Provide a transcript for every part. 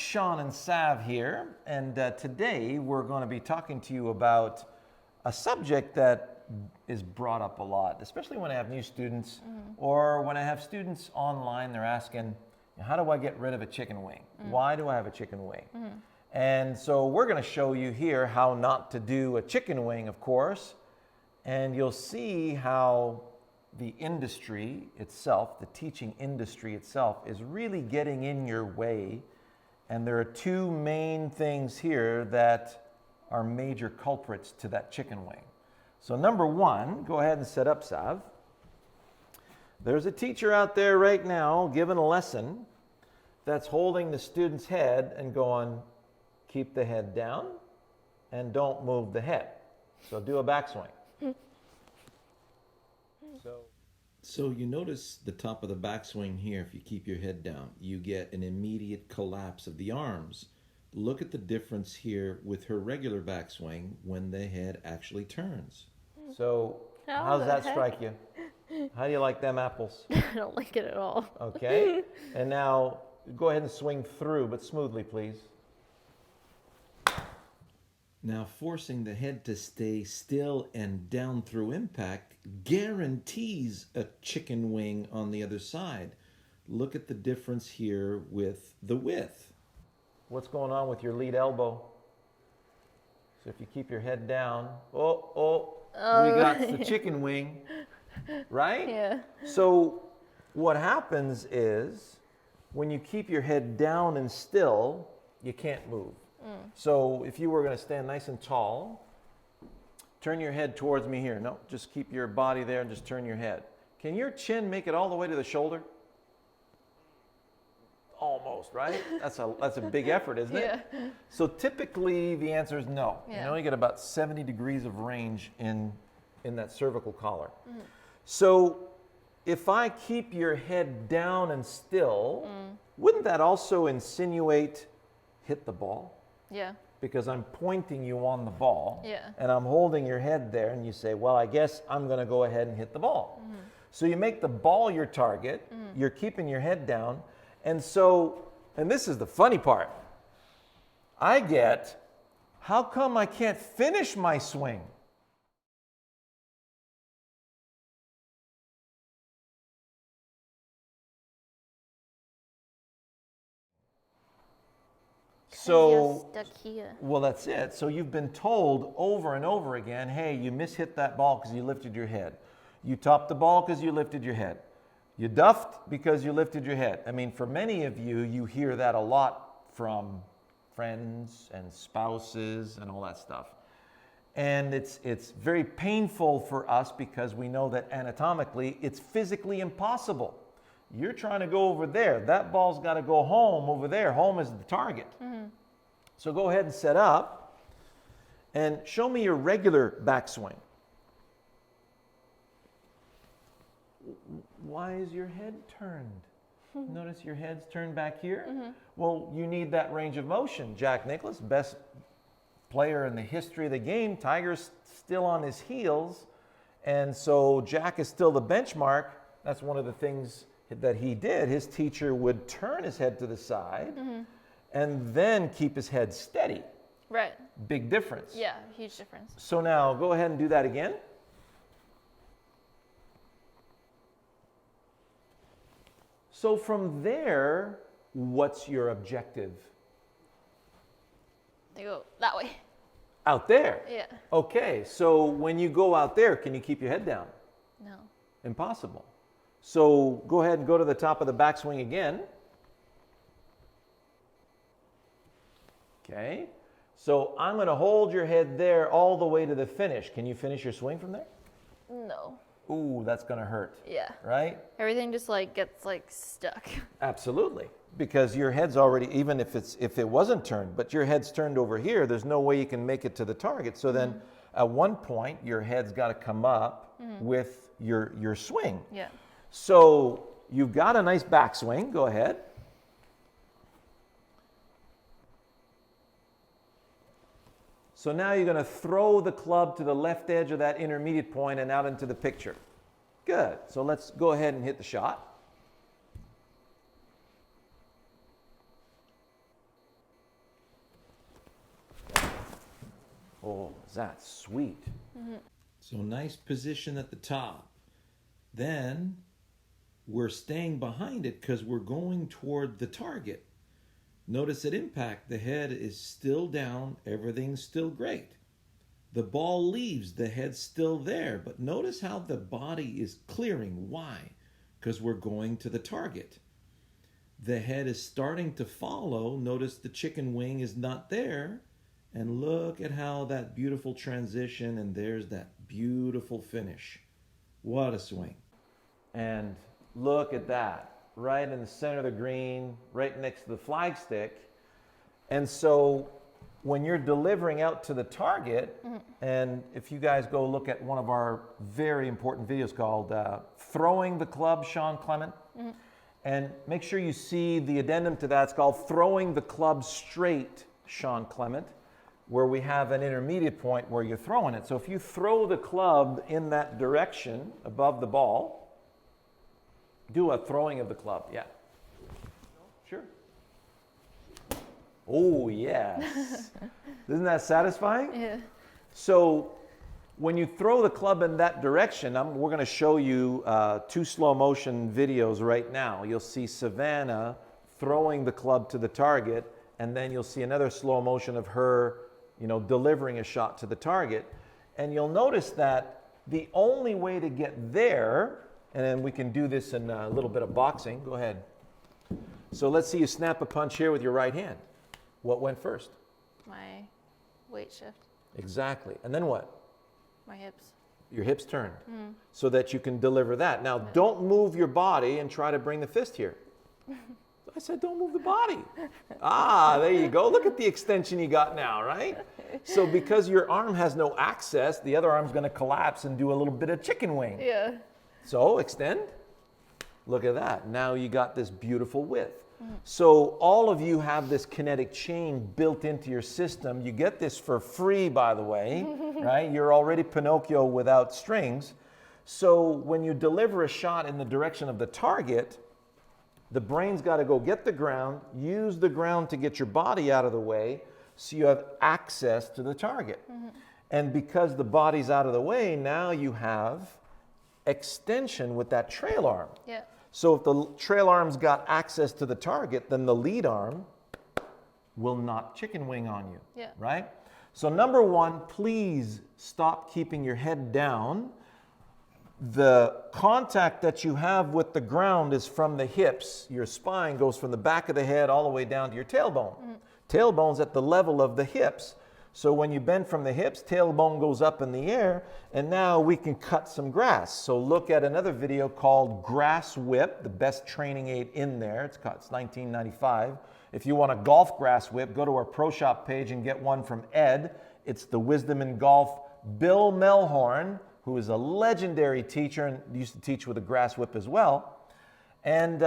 Shawn and Sav here, and today we're going to be talking to you about a subject that is brought up a lot, especially when I have new students or when I have students online. They're asking, how do I get rid of a chicken wing? Why do I have a chicken wing? And so we're going to show you here how not to do a chicken wing, of course, and you'll see how the industry itself, the teaching industry itself, is really getting in your way. And there are two main things here that are major culprits to that chicken wing. So number one, go ahead and set up, Sav. There's a teacher out there right now giving a lesson that's holding the student's head and going, keep the head down and don't move the head. So do a backswing. So you notice the top of the backswing here, if you keep your head down, you get an immediate collapse of the arms. Look at the difference here with her regular backswing when the head actually turns. So how does that strike you? How do you like them apples? I don't like it at all. Okay. And now go ahead and swing through, but smoothly, please. Now, forcing the head to stay still and down through impact guarantees a chicken wing on the other side. Look at the difference here with the width. What's going on with your lead elbow? So if you keep your head down, we got the chicken wing, right? Yeah. So what happens is when you keep your head down and still, you can't move. So if you were going to stand nice and tall, turn your head towards me here. No, just keep your body there and just turn your head. Can your chin make it all the way to the shoulder? Almost, right? That's a big effort, isn't it? Yeah. So typically the answer is no. Yeah. You only get about 70 degrees of range in that cervical collar. So if I keep your head down and still, wouldn't that also insinuate hit the ball? Yeah. Because I'm pointing you on the ball, Yeah. and I'm holding your head there, and you say, well, I guess I'm going to go ahead and hit the ball. So you make the ball your target, you're keeping your head down, and this is the funny part, I get, how come I can't finish my swing? So, You're stuck here. well, that's it. So you've been told over and over again, hey, you mishit that ball because you lifted your head. You topped the ball because you lifted your head. You duffed because you lifted your head. I mean, for many of you, you hear that a lot from friends and spouses and all that stuff. And it's very painful for us because we know that anatomically, it's physically impossible. You're trying to go over there. That ball's got to go home over there. Home is the target. So go ahead and set up and show me your regular backswing. Why is your head turned? Notice your head's turned back here? Well, you need that range of motion. Jack Nicklaus, best player in the history of the game. Tiger's still on his heels. And so Jack is still the benchmark. That's one of the things that he did. His teacher would turn his head to the side and then keep his head steady. Right. Big difference. Yeah, huge difference. So now go ahead and do that again. So from there, what's your objective? They go that way. Out there. Yeah. Okay, so when you go out there, can you keep your head down? No. Impossible. So go ahead and go to the top of the backswing again. Okay. So I'm going to hold your head there all the way to the finish. Can you finish your swing from there? No. Ooh, that's going to hurt. Yeah. Right? Everything just gets stuck. Absolutely. Because your head's already, even if it wasn't turned, but your head's turned over here, there's no way you can make it to the target. So then at one point, your head's got to come up with your swing. Yeah. So you've got a nice backswing. Go ahead. So now you're going to throw the club to the left edge of that intermediate point and out into the picture. Good. So let's go ahead and hit the shot. Oh, that's sweet. So nice position at the top. Then we're staying behind it because we're going toward the target. Notice at impact, the head is still down, everything's still great. The ball leaves, the head's still there, but notice how the body is clearing. Why? Because we're going to the target. The head is starting to follow. Notice the chicken wing is not there. And look at how that beautiful transition, and there's that beautiful finish. What a swing. And look at that, right in the center of the green, right next to the flagstick. And so when you're delivering out to the target, and if you guys go look at one of our very important videos called Throwing the Club, Shawn Clement, and make sure you see the addendum to that. It's called Throwing the Club Straight, Shawn Clement, where we have an intermediate point where you're throwing it. So if you throw the club in that direction above the ball, do a throwing of the club. Yeah. Sure. Oh, yes. Isn't that satisfying? Yeah. So when you throw the club in that direction, we're going to show you 2 slow motion videos right now. You'll see Savannah throwing the club to the target, and then you'll see another slow motion of her, delivering a shot to the target. And you'll notice that the only way to get there, and then we can do this in a little bit of boxing. Go ahead. So let's see you snap a punch here with your right hand. What went first? My weight shift. Exactly. And then what? My hips. Your hips turned so that you can deliver that. Now, don't move your body and try to bring the fist here. I said, don't move the body. There you go. Look at the extension you got now, right? So because your arm has no access, the other arm's going to collapse and do a little bit of chicken wing. Yeah. So extend. Look at that. Now you got this beautiful width. So all of you have this kinetic chain built into your system. You get this for free, by the way, right? You're already Pinocchio without strings. So when you deliver a shot in the direction of the target, the brain's got to go get the ground, use the ground to get your body out of the way so you have access to the target. And because the body's out of the way, now you have extension with that trail arm. Yeah. So if the trail arm's got access to the target, then the lead arm will not chicken wing on you. Yeah. Right? So number 1, please stop keeping your head down. The contact that you have with the ground is from the hips. Your spine goes from the back of the head all the way down to your tailbone. Tailbone's at the level of the hips. So when you bend from the hips, tailbone goes up in the air, and now we can cut some grass. So look at another video called Grass Whip, the best training aid in there. It's $19.95. If you want a golf grass whip, go to our Pro Shop page and get one from Ed. It's the Wisdom in Golf. Bill Melhorn, who is a legendary teacher and used to teach with a grass whip as well. And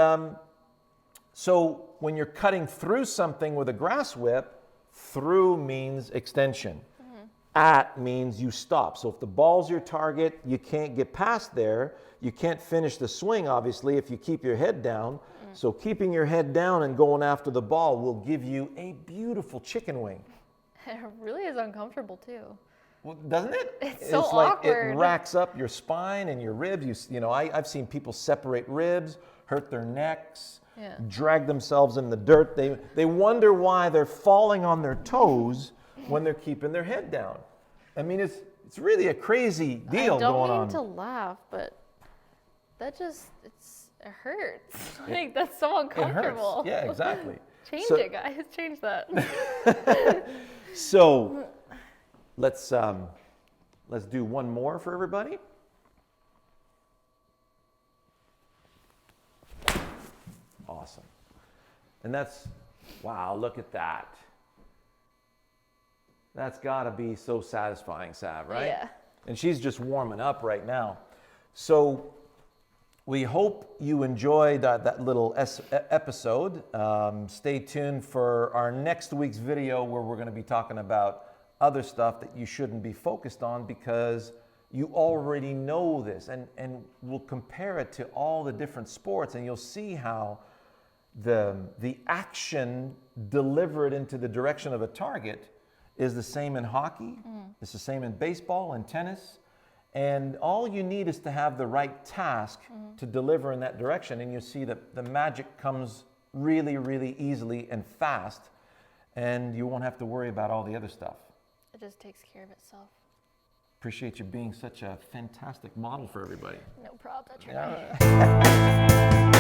so when you're cutting through something with a grass whip, through means extension. At means you stop. So if the ball's your target, you can't get past there. You can't finish the swing, obviously, if you keep your head down. So keeping your head down and going after the ball will give you a beautiful chicken wing. It really is uncomfortable too. Well, doesn't it? It's so like awkward. It racks up your spine and your ribs. I've seen people separate ribs, hurt their necks, drag themselves in the dirt. They wonder why they're falling on their toes when they're keeping their head down. I mean, it's really a crazy deal going on. I don't mean to laugh, but that just it hurts. Like that's so uncomfortable. It hurts. Yeah, exactly. Change it, guys. Change that. So let's do one more for everybody. Awesome. And that's, wow, look at that. That's got to be so satisfying, Sav, right? Yeah. And she's just warming up right now. So we hope you enjoyed that little episode. Stay tuned for our next week's video where we're going to be talking about other stuff that you shouldn't be focused on because you already know this. And we'll compare it to all the different sports and you'll see how the action delivered into the direction of a target is the same in hockey. It's the same in baseball and tennis. And all you need is to have the right task to deliver in that direction. And you'll see that the magic comes really, really easily and fast. And you won't have to worry about all the other stuff. It just takes care of itself. Appreciate you being such a fantastic model for everybody. No problem. That's right.